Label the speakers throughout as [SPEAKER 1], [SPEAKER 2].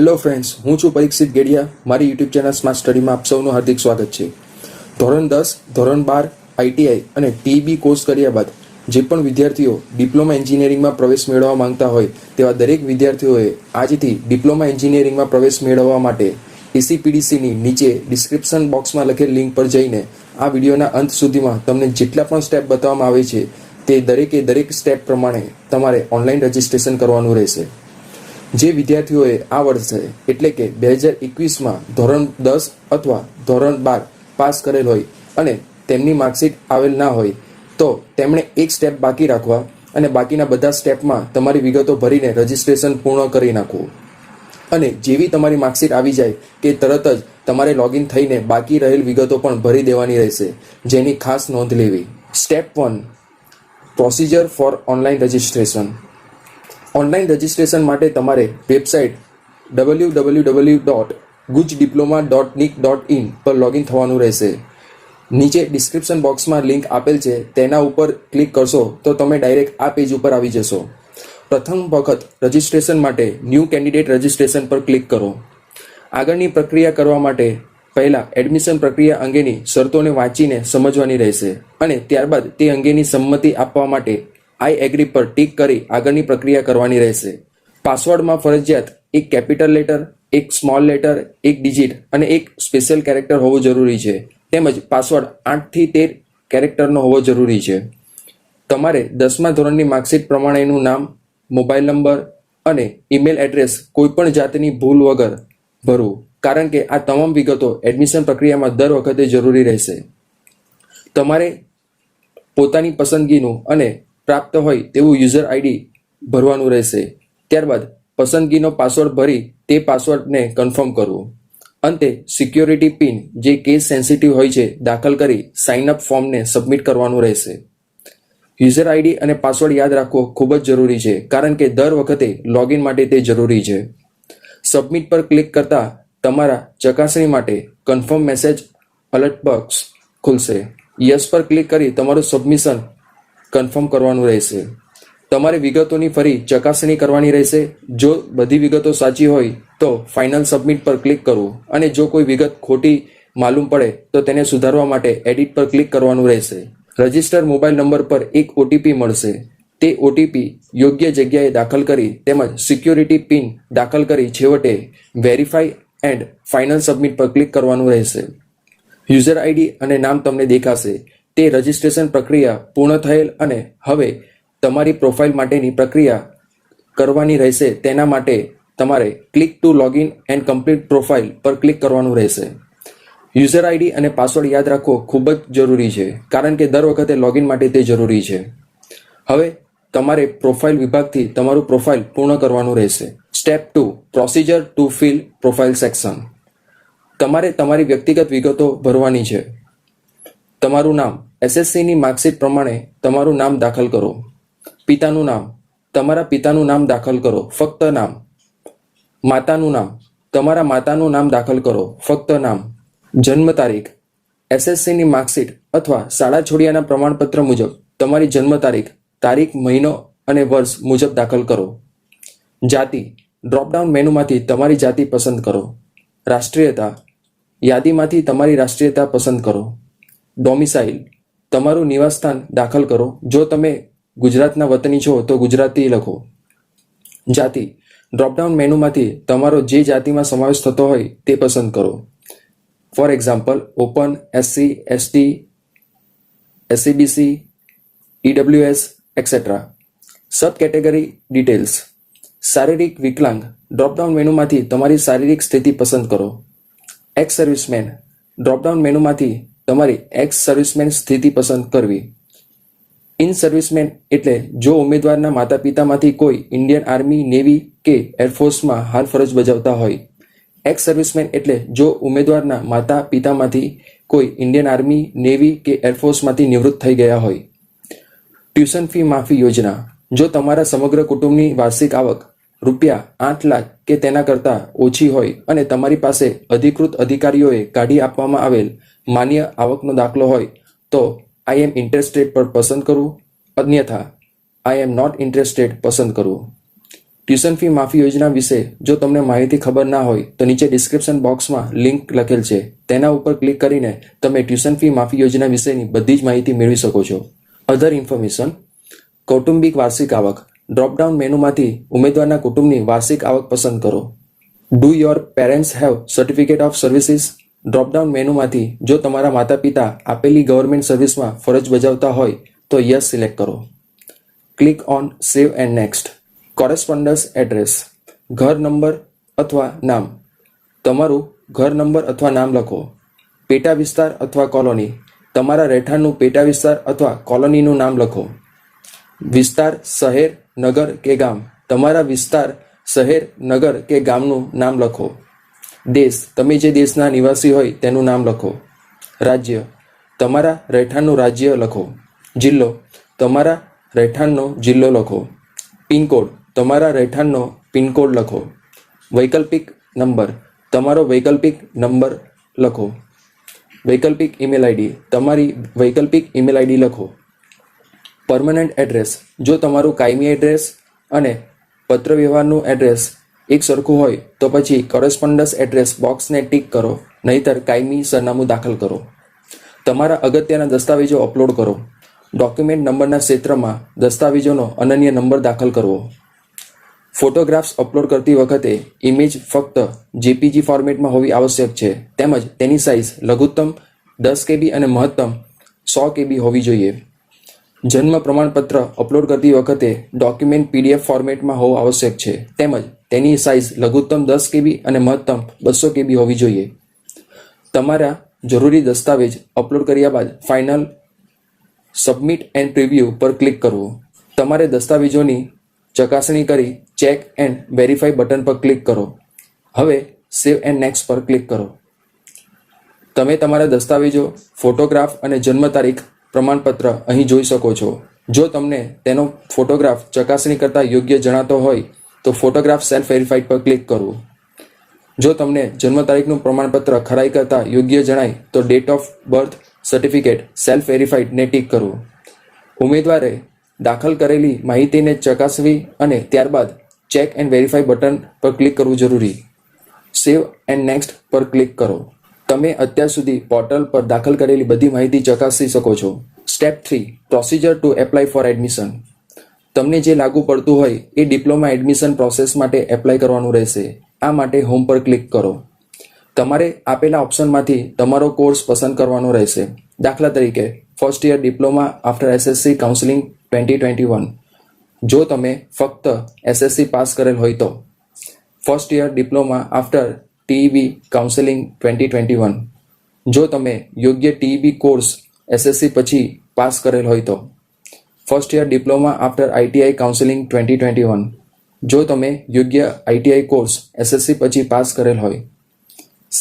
[SPEAKER 1] Hello friends, હું છું પરીક્ષિત ગેડિયા. મારી યુટ્યુબ ચેનલ સ્માર્ટ સ્ટડીમાં આપ સૌનું હાર્દિક સ્વાગત છે. ધોરણ 10, ધોરણ 12, આઈટીઆઈ અને ટીબી કોર્સ કર્યા બાદ જે પણ વિદ્યાર્થીઓ ડિપ્લોમા એન્જિનિયરિંગમાં પ્રવેશ મેળવવા માંગતા હોય તેવા દરેક વિદ્યાર્થીઓએ આજથી ડિપ્લોમા એન્જિનિયરિંગમાં પ્રવેશ મેળવવા માટે એસીપીડીસીની નીચે ડિસ્ક્રિપ્શન બોક્સમાં લખેલ લિંક પર જઈને આ વિડીયોના અંત સુધીમાં તમને જેટલા પણ સ્ટેપ બતાવવામાં આવે છે તે દરેક સ્ટેપ પ્રમાણે તમારે ઓનલાઈન રજિસ્ટ્રેશન કરવાનું રહેશે. જે વિદ્યાર્થીઓએ આ વર્ષે એટલે કે 2021માં ધોરણ 10 અથવા ધોરણ 12 પાસ કરેલ હોય અને તેમની માર્કશીટ આવેલ ના હોય તો તેમણે એક સ્ટેપ બાકી રાખવા અને બાકીના બધા સ્ટેપમાં તમારી વિગતો ભરીને રજિસ્ટ્રેશન પૂર્ણ કરી નાખવું. અને જેવી તમારી માર્કશીટ આવી જાય કે તરત જ તમારે લોગિન થઈને બાકી રહેલ વિગતો પણ ભરી દેવાની રહેશે, જેની ખાસ નોંધ લેવી. Step 1, procedure for online registration. Online registration માટે તમારે વેબસાઇટ www.gujdiploma.nic.in પર લોગિન થવાનું રહેશે. નીચે ડિસ્ક્રિપ્શન બોક્સમાં લિંક આપેલ છે, તેના ઉપર ક્લિક કરશો તો તમે ડાયરેક્ટ આ પેજ ઉપર આવી જશો. પ્રથમ વખત રજિસ્ટ્રેશન માટે ન્યૂ કેન્ડિડેટ રજિસ્ટ્રેશન પર ક્લિક કરો. આગળની પ્રક્રિયા કરવા માટે પહેલાં એડમિશન પ્રક્રિયા અંગેની શરતોને વાંચીને સમજવાની રહેશે અને ત્યારબાદ તે અંગેની સંમતિ આપવા માટે આઈ એગ્રી પર ટિક કરી આગળની પ્રક્રિયા કરવાની રહેશે. પાસવર્ડમાં ફરજિયાત એક કેપિટલ લેટર, એક સ્મોલ લેટર, એક ડિજિટ અને એક સ્પેશિયલ કેરેક્ટર હોવું જરૂરી છે. તેમજ પાસવર્ડ 8 થી 13 કેરેક્ટરનો હોવો જરૂરી છે. તમારે 10મા ધોરણની માર્કશીટ પ્રમાણેનું નામ, મોબાઈલ નંબર અને ઈમેલ એડ્રેસ કોઈપણ જાતની ભૂલ વગર ભરવું, કારણ કે આ તમામ વિગતો એડમિશન પ્રક્રિયામાં દર વખતે જરૂરી રહેશે. તમારે પોતાની પસંદગીનું અને પ્રાપ્ત હોય તેવું યુઝર આઈડી ભરવાનું રહેશે. ત્યારબાદ પસંદગીનો પાસવર્ડ ભરી તે પાસવર્ડને કન્ફર્મ કરવું. અંતે સિક્યોરિટી પિન, જે કેસ સેન્સિટિવ હોય છે, દાખલ કરી સાઇન અપ ફોર્મને સબમિટ કરવાનું રહેશે. યુઝર આઈડી અને પાસવર્ડ યાદ રાખવો ખૂબ જ જરૂરી છે, કારણ કે દર વખતે લોગિન માટે તે જરૂરી છે. સબમિટ પર ક્લિક કરતા તમારા ચકાસણી માટે કન્ફર્મ મેસેજ અલર્ટ બોક્સ ખુલશે. યસ પર ક્લિક કરી તમારું સબમિશન કન્ફર્મ કરવાનું રહેશે. તમારે વિગતોની ફરી ચકાસણી કરવાની રહેશે. જો બધી વિગતો સાચી હોય તો ફાઇનલ સબમિટ પર ક્લિક કરવું અને જો કોઈ વિગત ખોટી માલુમ પડે તો તેને સુધારવા માટે એડિટ પર ક્લિક કરવાનું રહેશે. રજિસ્ટર મોબાઈલ નંબર પર એક ઓટીપી મળશે. તે ઓટીપી યોગ્ય જગ્યાએ દાખલ કરી તેમજ સિક્યોરિટી પિન દાખલ કરી છેવટે વેરીફાઈ એન્ડ ફાઇનલ સબમિટ પર ક્લિક કરવાનું રહેશે. યુઝર આઈડી અને નામ તમને દેખાશે. તે રજિસ્ટ્રેશન પ્રક્રિયા પૂર્ણ થયેલ અને હવે તમારી પ્રોફાઇલ માટેની પ્રક્રિયા કરવાની રહેશે. તેના માટે તમારે click two login and complete profile પર ક્લિક કરવાનું રહેશે. યુઝર આઈડી અને પાસવર્ડ યાદ રાખવો ખૂબ જ જરૂરી છે, કારણ કે દર વખતે લોગિન માટે તે જરૂરી છે. હવે તમારે પ્રોફાઇલ વિભાગથી તમારું પ્રોફાઇલ પૂર્ણ કરવાનું રહેશે. Step 2, procedure to fill profile section. તમારે તમારી વ્યક્તિગત વિગતો ભરવાની છે. તમારું નામ, એસએસસીની માર્કશીટ પ્રમાણે તમારું નામ દાખલ કરો. પિતાનું નામ, તમારા પિતાનું નામ દાખલ કરો, ફક્ત નામ. માતાનું નામ, તમારા માતાનું નામ દાખલ કરો, ફક્ત નામ. જન્મ તારીખ, એસએસસીની માર્કશીટ અથવા શાળા છોડ્યાના પ્રમાણપત્ર મુજબ તમારી જન્મ તારીખ, તારીખ, મહિનો અને વર્ષ મુજબ દાખલ કરો. જાતિ, ડ્રોપડાઉન મેનુમાંથી તમારી જાતિ પસંદ કરો. રાષ્ટ્રીયતા, યાદીમાંથી તમારી રાષ્ટ્રીયતા પસંદ કરો. ડોમિસાઇલ, તમારું નિવાસસ્થાન દાખલ કરો. જો તમે ગુજરાતના વતની છો તો ગુજરાતી લખો. જાતિ, ડ્રોપડાઉન મેનુમાંથી તમારો જે જાતિમાં સમાવેશ થતો હોય તે પસંદ કરો. For example, open, SC, ST, SCBC, EWS et cetera. Sub category details. શારીરિક વિકલાંગ, ડ્રોપડાઉન મેનુમાંથી તમારી શારીરિક સ્થિતિ પસંદ કરો. એક્સ સર્વિસમેન, ડ્રોપડાઉન મેનુમાંથી તમારી એક્સ સર્વિસમેન સ્થિતિ પસંદ કરવી. ઇન સર્વિસમેન એટલે જો ઉમેદવારના માતા પિતામાંથી કોઈ ઇન્ડિયન આર્મી, નેવી કે એરફોર્સમાં હાલ ફરજ બજાવતા હોય. એક્સ સર્વિસમેન એટલે જો ઉમેદવારના માતા પિતામાંથી કોઈ ઇન્ડિયન આર્મી, નેવી કે એરફોર્સમાંથી નિવૃત્ત થઈ ગયા હોય. ટ્યુશન ફી માફી યોજના, જો તમારા સમગ્ર કુટુંબની વાર્ષિક આવક ₹8 લાખ કે તેના કરતાં ઓછી હોય અને તમારી પાસે અધિકૃત અધિકારીઓએ કાઢી આપવામાં આવેલ માન્ય આવકનો દાખલો હોય તો આઈ એમ ઇન્ટરેસ્ટેડ પર પસંદ કરવું, અન્યથા આઈ એમ નોટ ઇન્ટરેસ્ટેડ પસંદ કરવું. ટ્યુશન ફી માફી યોજના વિશે જો તમને માહિતી ખબર ના હોય તો નીચે ડિસ્ક્રિપ્શન બોક્સમાં લિંક લખેલ છે, તેના ઉપર ક્લિક કરીને તમે ટ્યુશન ફી માફી યોજના વિશેની બધી જ માહિતી મેળવી શકો છો. અધર ઇન્ફોર્મેશન. કૌટુંબિક વાર્ષિક આવક. ડ્રોપડાઉન મેનુમાંથી ઉમેદવારના કુટુંબની વાર્ષિક આવક પસંદ કરો. Do your parents have certificate of services? Dropdown મેનુમાંથી જો તમારા માતા પિતા આપેલી ગવર્મેન્ટ સર્વિસમાં ફરજ બજાવતા હોય તો યસ સિલેક્ટ કરો. Click on save and next. Correspondence address. ઘર નંબર અથવા નામ. તમારું ઘર નંબર અથવા નામ લખો. પેટા વિસ્તાર અથવા કોલોની. તમારા રહેઠાણનું પેટા વિસ્તાર અથવા કોલોનીનું નામ લખો. વિસ્તાર, શહેર, નગર કે ગામ. તમારા વિસ્તાર, શહેર, નગર કે ગામનું નામ લખો. દેશ, તમે જે દેશના નિવાસી હોય તેનું નામ લખો. રાજ્ય, તમારા રહેઠાણનું રાજ્ય લખો. જિલ્લો, તમારા રહેઠાણનો જિલ્લો લખો. પિનકોડ, તમારા રહેઠાણનો પિનકોડ લખો. વૈકલ્પિક નંબર, તમારો વૈકલ્પિક નંબર લખો. વૈકલ્પિક ઈમેલ આઈડી, તમારી વૈકલ્પિક ઈમેલ આઈડી લખો. પરમનન્ટ એડ્રેસ, જો તમારું કાયમી એડ્રેસ અને પત્ર વ્યવહારનું એડ્રેસ એક સરખું હોય તો પછી કોરેસ્પોન્ડન્સ એડ્રેસ બોક્સને ટીક કરો, નહીતર કાયમી સરનામું દાખલ કરો. તમારા અગત્યના દસ્તાવેજો અપલોડ કરો. ડોક્યુમેન્ટ નંબરના ક્ષેત્રમાં દસ્તાવેજોનો અનન્ય નંબર દાખલ કરવો. ફોટોગ્રાફ્સ અપલોડ કરતી વખતે ઇમેજ ફક્ત જેપીજી ફોર્મેટમાં હોવી આવશ્યક છે, તેમજ તેની સાઇઝ લઘુત્તમ 10 KB અને મહત્તમ 100 KB હોવી જોઈએ. જન્મ પ્રમાણપત્ર અપલોડ કરતી વખતે ડોક્યુમેન્ટ PDF ફોર્મેટમાં હોવું આવશ્યક છે, તેમજ તેની સાઇઝ લઘુત્તમ 10 KB અને મહત્તમ 200 KB હોવી જોઈએ. તમારા જરૂરી દસ્તાવેજ અપલોડ કર્યા બાદ ફાઇનલ સબમિટ એન્ડ પ્રિવ્યૂ પર ક્લિક કરવું. તમારે દસ્તાવેજોની ચકાસણી કરી ચેક એન્ડ વેરીફાઈ બટન પર ક્લિક કરો. હવે સેવ એન્ડ નેક્સ્ટ પર ક્લિક કરો. તમે તમારા દસ્તાવેજો, ફોટોગ્રાફ અને જન્મ તારીખ પ્રમાણપત્ર અહીં જોઈ શકો છો. જો તમને તેનો ફોટોગ્રાફ ચકાસણી કરતાં યોગ્ય જણાતો હોય તો ફોટોગ્રાફ સેલ્ફ વેરીફાઈડ પર ક્લિક કરવું. જો તમને જન્મ તારીખનું પ્રમાણપત્ર ખરાઈ કરતાં યોગ્ય જણાય તો date of birth certificate self વેરીફાઈડને ટીક કરવું. ઉમેદવારે દાખલ કરેલી માહિતીને ચકાસવી અને ત્યારબાદ ચેક એન્ડ વેરીફાઈ બટન પર ક્લિક કરવું જરૂરી. સેવ એન્ડ નેક્સ્ટ પર ક્લિક કરો. તમે અત્યાર સુધી પોર્ટલ પર દાખલ કરેલી બધી માહિતી ચકાસી શકો છો. Step 3. Procedure to apply four admission. તમને જે લાગુ પડતું હોય એ ડિપ્લોમા એડમિશન પ્રોસેસ માટે એપ્લાય કરવાનું રહેશે. આ માટે હોમ પર ક્લિક કરો. તમારે આપેલા ઓપ્શનમાંથી તમારો કોર્સ પસંદ કરવાનો રહેશે. દાખલા તરીકે first year diploma after SSC counselling 2021. જો તમે ફક્ત SSC પાસ કરેલ હોય તો first year diploma after TEB counselling 2021. જો તમે યોગ્ય TEB કોર્સ SSC પછી પાસ કરેલ હોય તો first year diploma after ITI counselling 2021. જો તમે યોગ્ય ITI કોર્સ SSC પછી પાસ કરેલ હોય.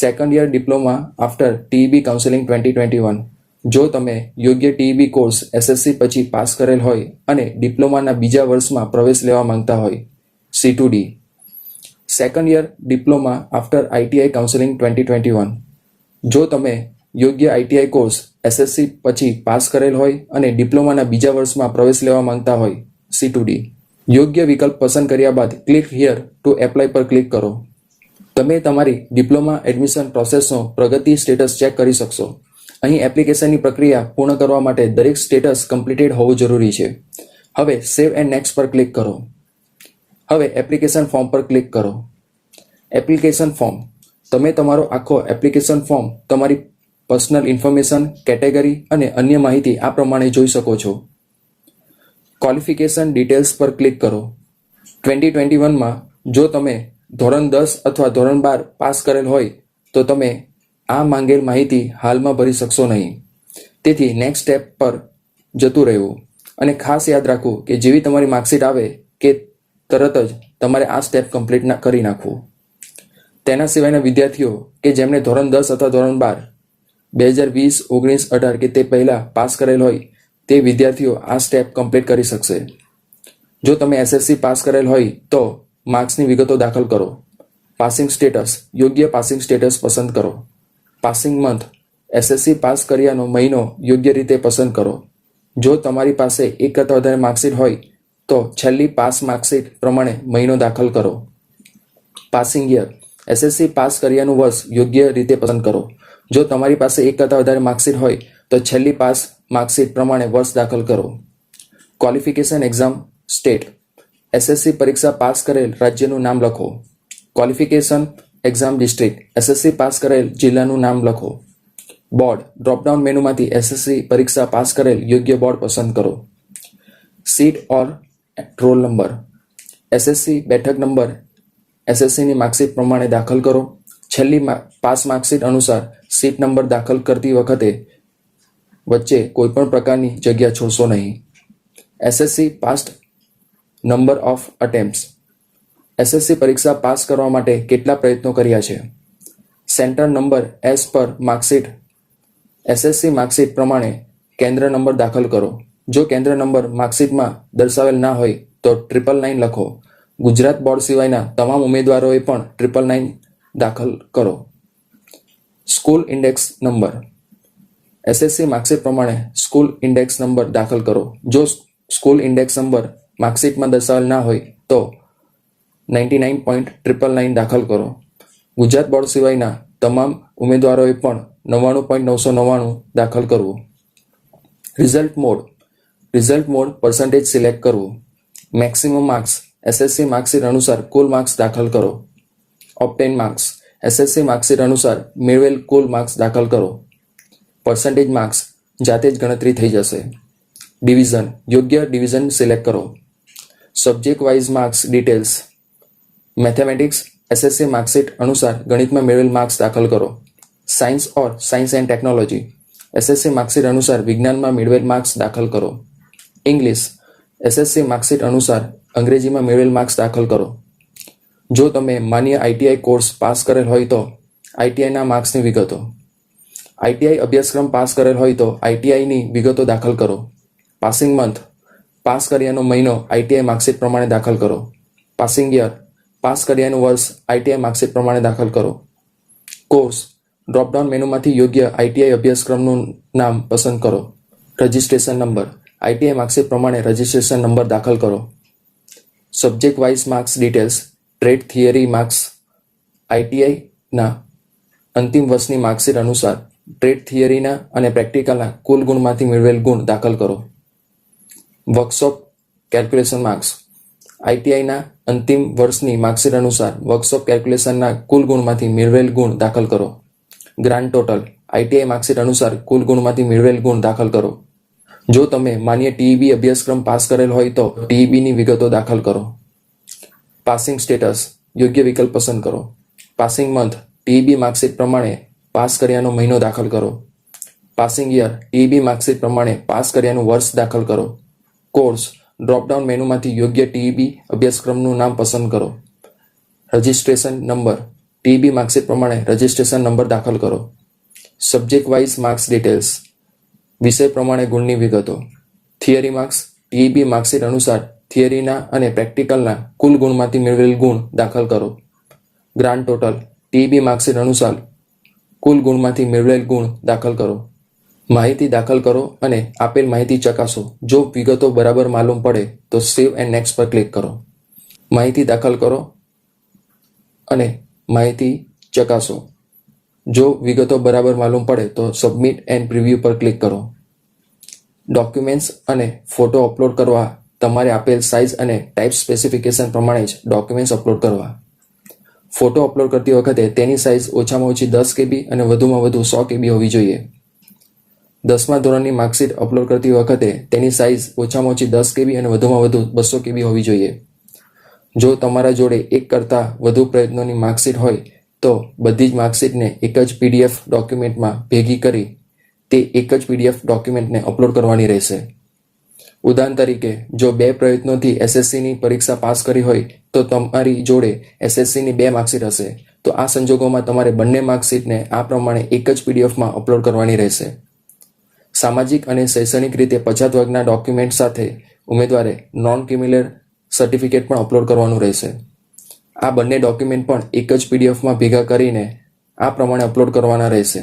[SPEAKER 1] Second year diploma after TEB counselling 2021. જો તમે યોગ્ય TEB કોર્સ SSC પછી પાસ કરેલ હોય અને ડિપ્લોમાના બીજા વર્ષમાં પ્રવેશ લેવા માંગતા હોય. C2D. Second year diploma after ITI counselling 2021. જો તમે યોગ્ય ITI કોર્સ SSC પછી પાસ કરેલ હોય અને ડિપ્લોમાના બીજા વર્ષમાં પ્રવેશ લેવા માંગતા હોય. C2D. યોગ્ય વિકલ્પ પસંદ કર્યા બાદ ક્લિક હિયર ટુ એપ્લાય પર ક્લિક કરો. તમે તમારી ડિપ્લોમા એડમિશન પ્રોસેસનો પ્રગતિ સ્ટેટસ ચેક કરી શકશો. અહીં એપ્લિકેશનની પ્રક્રિયા પૂર્ણ કરવા માટે દરેક સ્ટેટસ કમ્પ્લીટેડ હોવું જરૂરી છે. હવે સેવ એન્ડ નેક્સ્ટ પર ક્લિક કરો. હવે એપ્લિકેશન ફોર્મ પર ક્લિક કરો. Application form. તમે તમારો આખો એપ્લિકેશન ફોર્મ, તમારી પર્સનલ ઇન્ફોર્મેશન, કેટેગરી અને અન્ય માહિતી આ પ્રમાણે જોઈ શકો છો. ક્વોલિફિકેશન ડિટેલ્સ પર ક્લિક કરો. 2021માં જો તમે ધોરણ 10 અથવા ધોરણ 12 પાસ કરેલ હોય તો તમે આ માંગેલ માહિતી હાલમાં ભરી શકશો નહીં. તેથી નેક્સ્ટ સ્ટેપ પર જતું રહેવું. અને ખાસ યાદ રાખવું કે જેવી તમારી માર્કશીટ આવે કે તરત જ તમારે આ સ્ટેપ કમ્પ્લીટ કરી નાખવું. તેના સિવાયના વિદ્યાર્થીઓ કે જેમણે ધોરણ 10 અથવા ધોરણ 12 2020, 19, 18 કે તે પહેલાં પાસ કરેલ હોય તે વિદ્યાર્થીઓ આ સ્ટેપ કમ્પ્લીટ કરી શકશે. જો તમે SSC પાસ કરેલ હોય તો માર્ક્સની વિગતો દાખલ કરો. Passing status. યોગ્ય પાસિંગ સ્ટેટસ પસંદ કરો. Passing month. SSC પાસ કર્યાનો મહિનો યોગ્ય રીતે પસંદ કરો. જો તમારી પાસે એક કરતાં વધારે માર્કશીટ હોય તો છેલ્લી પાસ માર્કશીટ પ્રમાણે મહિનો દાખલ કરો. પાસિંગ યર એસએસસી પાસ કર્યાનું વર્ષ યોગ્ય રીતે પસંદ કરો. જો તમારી પાસે એક કરતાં વધારે માર્કશીટ હોય તો છેલ્લી પાસ માર્કશીટ પ્રમાણે વર્ષ દાખલ કરો. ક્વોલિફિકેશન એક્ઝામ સ્ટેટ એસએસસી પરીક્ષા પાસ કરેલ રાજ્યનું નામ લખો. Qualification exam district SSC pass કરેલ જિલ્લાનું નામ લખો. બોર્ડ ડ્રોપડાઉન મેનુમાંથી એસએસસી પરીક્ષા પાસ કરેલ યોગ્ય બોર્ડ પસંદ કરો. Seat or roll number SSC બેઠક નંબર એસએસસીની માર્કશીટ પ્રમાણે દાખલ કરો. છેલ્લી પાસ માર્કશીટ અનુસાર સીટ નંબર દાખલ કરતી વખતે વચ્ચે કોઈપણ પ્રકારની જગ્યા છોડશો નહીં. SSC passed number of attempts SSC પરીક્ષા પાસ કરવા માટે કેટલા પ્રયત્નો કર્યા છે. સેન્ટર નંબર એસ પર માર્કશીટ એસએસસી માર્કશીટ પ્રમાણે કેન્દ્ર નંબર દાખલ કરો. જો કેન્દ્ર નંબર માર્કશીટમાં દર્શાવેલ ના હોય તો 999 લખો. ગુજરાત બોર્ડ સિવાયના તમામ ઉમેદવારોએ પણ 999 દાખલ કરો. School index number SSC marksheet પ્રમાણે સ્કૂલ ઇન્ડેક્સ નંબર દાખલ કરો. જો સ્કૂલ ઇન્ડેક્સ નંબર માર્કશીટમાં દર્શાવેલ ના હોય તો 99.999 દાખલ કરો. ગુજરાત બોર્ડ સિવાયના તમામ ઉમેદવારોએ પણ 99.999 દાખલ કરવું. રિઝલ્ટ મોડ પર્સન્ટેજ સિલેક્ટ કરવું. મેક્સિમમ માર્ક્સ એસએસસી માર્કશીટ અનુસાર કુલ માર્ક્સ દાખલ કરો. ઓબ્ટેન માર્ક્સ એસએસસી માર્કશીટ અનુસાર મેળવેલ કુલ માર્ક્સ દાખલ કરો. પર્સન્ટેજ માર્ક્સ જાતે જ ગણતરી થઈ જશે. ડિવિઝન યોગ્ય ડિવિઝન સિલેક્ટ કરો. Subject wise marks details mathematics SSC marksheet અનુસાર ગણિતમાં મેળવેલ માર્ક્સ દાખલ કરો. Science or science and technology SSC marksheet અનુસાર વિજ્ઞાનમાં મેળવેલ માર્ક્સ દાખલ કરો. ઇંગ્લિશ એસએસસી માર્કશીટ અનુસાર અંગ્રેજીમાં મેળવેલ માર્ક્સ દાખલ કરો. જો તમે માન્ય આઈટીઆઈ કોર્સ પાસ કરેલ હોય તો આઈટીઆઈના માર્ક્સની વિગતો. આઈટીઆઈ અભ્યાસક્રમ પાસ કરેલ હોય તો આઈટીઆઈની વિગતો દાખલ કરો. પાસિંગ મંથ પાસ કર્યાનો મહિનો આઈટીઆઈ માર્કશીટ પ્રમાણે દાખલ કરો. પાસિંગ યર પાસ કર્યાનું વર્ષ આઈટીઆઈ માર્કશીટ પ્રમાણે દાખલ કરો. કોર્સ ડ્રોપડાઉન મેનુમાંથી યોગ્ય આઈટીઆઈ અભ્યાસક્રમનું નામ પસંદ કરો. રજિસ્ટ્રેશન નંબર આઈટીઆઈ માર્કશીટ પ્રમાણે રજિસ્ટ્રેશન નંબર દાખલ કરો. Subject wise marks details trade theory marks આઈટીઆઈના અંતિમ વર્ષની માર્કશીટ અનુસાર ટ્રેડ થિયરીના અને પ્રેક્ટિકલના કુલ ગુણમાંથી મેળવેલ ગુણ દાખલ કરો. વર્કશોપ કેલ્ક્યુલેશન માર્ક્સ આઈટીઆઈના અંતિમ વર્ષની માર્કશીટ અનુસાર વર્કશોપ કેલ્ક્યુલેશનના કુલ ગુણમાંથી મેળવેલ ગુણ દાખલ કરો. ગ્રાન્ડ ટોટલ આઈટીઆઈ માર્કશીટ અનુસાર કુલ ગુણમાંથી મેળવેલ ગુણ દાખલ કરો. જો તમે માન્ય ટીઈબી અભ્યાસક્રમ પાસ કરેલ હોય તો ટીઈબીની વિગતો દાખલ કરો. પાસિંગ સ્ટેટસ યોગ્ય વિકલ્પ પસંદ કરો. પાસિંગ મંથ ટીઈબી માર્કશીટ પ્રમાણે પાસ કર્યાનો મહિનો દાખલ કરો. પાસિંગ યર ટીઈબી માર્કશીટ પ્રમાણે પાસ કર્યાનું વર્ષ દાખલ કરો. કોર્સ ડ્રોપડાઉન મેનુમાંથી યોગ્ય ટીઈબી અભ્યાસક્રમનું નામ પસંદ કરો. રજિસ્ટ્રેશન નંબર ટીઈબી માર્કશીટ પ્રમાણે રજિસ્ટ્રેશન નંબર દાખલ કરો. સબ્જેક્ટ વાઇઝ માર્ક્સ ડિટેલ્સ વિષય પ્રમાણે ગુણની વિગતો. થિયરી માર્ક્સ ટીઈબી માર્કશીટ અનુસાર થિયરીના અને પ્રેક્ટિકલના કુલ ગુણમાંથી મેળવેલ ગુણ દાખલ કરો. ગ્રાન્ડ ટોટલ ટીઈબી માર્કશીટ અનુસાર કુલ ગુણમાંથી મેળવેલ ગુણ દાખલ કરો. માહિતી દાખલ કરો અને આપેલ માહિતી ચકાસો. જો વિગતો બરાબર માલુમ પડે તો સેવ એન્ડ નેક્સ્ટ પર ક્લિક કરો. માહિતી દાખલ કરો અને માહિતી ચકાસો. જો વિગતો બરાબર માલુમ પડે તો સબમિટ એન્ડ પ્રિવ્યૂ પર ક્લિક કરો. ડોક્યુમેન્ટ્સ અને ફોટો અપલોડ કરવા તમારે આપેલ સાઇઝ અને ટાઈપ સ્પેસિફિકેશન પ્રમાણે જ ડોક્યુમેન્ટ્સ અપલોડ કરવા. ફોટો અપલોડ કરતી વખતે તેની સાઇઝ ઓછામાં ઓછી 10 KB અને વધુમાં વધુ 100 KB હોવી જોઈએ. 10મા ધોરણની માર્કશીટ અપલોડ કરતી વખતે તેની સાઇઝ ઓછામાં ઓછી 10 KB અને વધુમાં વધુ 200 KB હોવી જોઈએ. જો તમારા જોડે એક કરતાં વધુ પ્રયત્નોની માર્કશીટ હોય તો બધી જ માર્કશીટને એક જ PDF ડોક્યુમેન્ટમાં ભેગી કરી તે એક જ PDF ડોક્યુમેન્ટને અપલોડ કરવાની રહેશે. ઉદાહરણ તરીકે જો 2 પ્રયત્નોથી એસએસસીની પરીક્ષા પાસ કરી હોય તો તમારી જોડે એસએસસીની 2 માર્કશીટ હશે. તો આ સંજોગોમાં તમારે બંને માર્કશીટને આ પ્રમાણે એક જ PDFમાં અપલોડ કરવાની રહેશે. સામાજિક અને શૈક્ષણિક રીતે પછાત વર્ગના ડોક્યુમેન્ટ સાથે ઉમેદવારે નોન ક્રિમિનલ સર્ટિફિકેટ પણ અપલોડ કરવાનું રહેશે. આ બંને ડોક્યુમેન્ટ પણ એક જ PDFમાં ભેગા કરીને આ પ્રમાણે અપલોડ કરવાના રહેશે.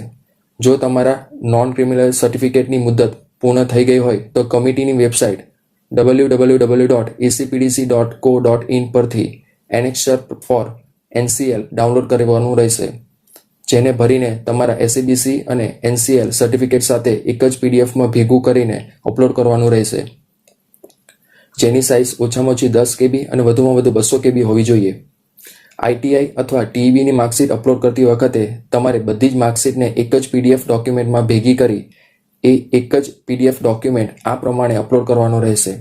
[SPEAKER 1] જો તમારા નોન ક્રિમિનલ સર્ટિફિકેટની મુદત પૂર્ણ થઈ ગઈ હોય તો કમિટીની વેબસાઇટ www.acpdc.co.in પરથી એનેક્સર ફોર NCL ડાઉનલોડ કરવાનું રહેશે, જેને ભરીને તમારા SABC અને NCL સર્ટિફિકેટ સાથે એક જ પીડીએફમાં ભેગું કરીને અપલોડ કરવાનું રહેશે, જેની સાઇઝ ઓછામાં ઓછી 10 KB અને વધુમાં વધુ 200 KB હોવી જોઈએ. ITI અથવા TEBની માર્કશીટ અપલોડ કરતી વખતે તમારે બધી જ માર્કશીટને એક જ PDF ડોક્યુમેન્ટમાં ભેગી કરી એ એક જ PDF ડોક્યુમેન્ટ આ પ્રમાણે અપલોડ કરવાનો રહેશે.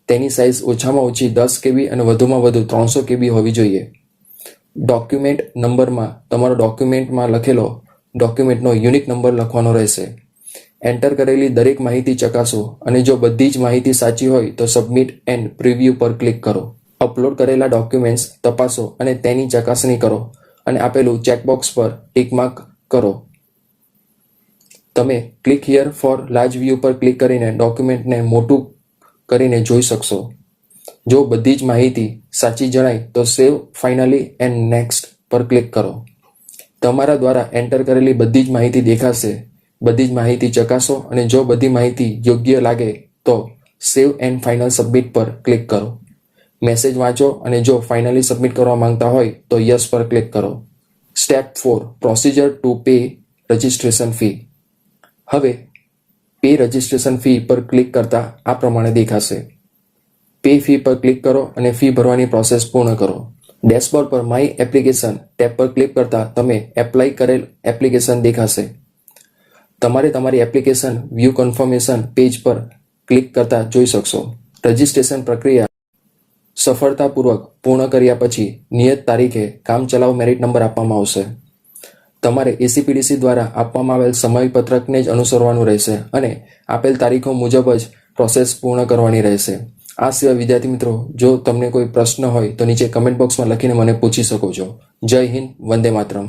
[SPEAKER 1] તેની સાઇઝ ઓછામાં ઓછી 10 KB અને વધુમાં વધુ 300 KB હોવી જોઈએ. ડોક્યુમેન્ટ નંબરમાં તમારો ડોક્યુમેન્ટમાં લખેલો ડોક્યુમેન્ટનો યુનિક નંબર લખવાનો રહેશે. એન્ટર કરેલી દરેક માહિતી ચકાસો અને જો બધી જ માહિતી સાચી હોય તો સબમિટ એન્ડ પ્રિવ્યૂ પર ક્લિક કરો. અપલોડ કરેલા ડોક્યુમેન્ટ્સ તપાસો અને તેની ચકાસણી કરો અને આપેલું ચેકબોક્સ પર ટિક માર્ક કરો. તમે click here for large view પર ક્લિક કરીને ડોક્યુમેન્ટને મોટું કરીને જોઈ શકશો. જો બધી જ માહિતી સાચી જણાય તો સેવ ફાઇનલી એન્ડ નેક્સ્ટ પર ક્લિક કરો. તમારા દ્વારા એન્ટર કરેલી બધી જ માહિતી દેખાશે. બધી જ માહિતી ચકાસો અને જો બધી માહિતી યોગ્ય લાગે તો સેવ એન્ડ ફાઇનલ સબમિટ પર ક્લિક કરો. મેસેજ વાંચો અને જો ફાઇનલી સબમિટ કરવા માંગતા હોય તો યસ પર ક્લિક કરો. Step 4 procedure to pay registration fee. હવે પે રજિસ્ટ્રેશન ફી પર ક્લિક કરતા આ પ્રમાણે દેખાશે. પે ફી પર ક્લિક કરો અને ફી ભરવાની પ્રોસેસ પૂર્ણ કરો. ડેશબોર્ડ પર માય એપ્લિકેશન ટેબ પર ક્લિક કરતા તમે એપ્લાય કરેલ એપ્લિકેશન દેખાશે. તમારે તમારી એપ્લિકેશન વ્યૂ કન્ફર્મેશન પેજ પર ક્લિક કરતા જોઈ શકશો. રજિસ્ટ્રેશન પ્રક્રિયા સફળતાપૂર્વક પૂર્ણ કર્યા પછી નિયત તારીખે કામચલાઉ મેરિટ નંબર આપવામાં આવશે. તમારે ACPDC દ્વારા આપવામાં આવેલ સમયપત્રકને જ અનુસરવાનું રહેશે અને આપેલ તારીખો મુજબ જ પ્રોસેસ પૂર્ણ કરવાની રહેશે. આ સિવાય વિદ્યાર્થી મિત્રો, જો તમને કોઈ પ્રશ્ન હોય તો નીચે કમેન્ટ બોક્સમાં લખીને મને પૂછી શકો છો. જય હિન્દ, વંદે માતરમ.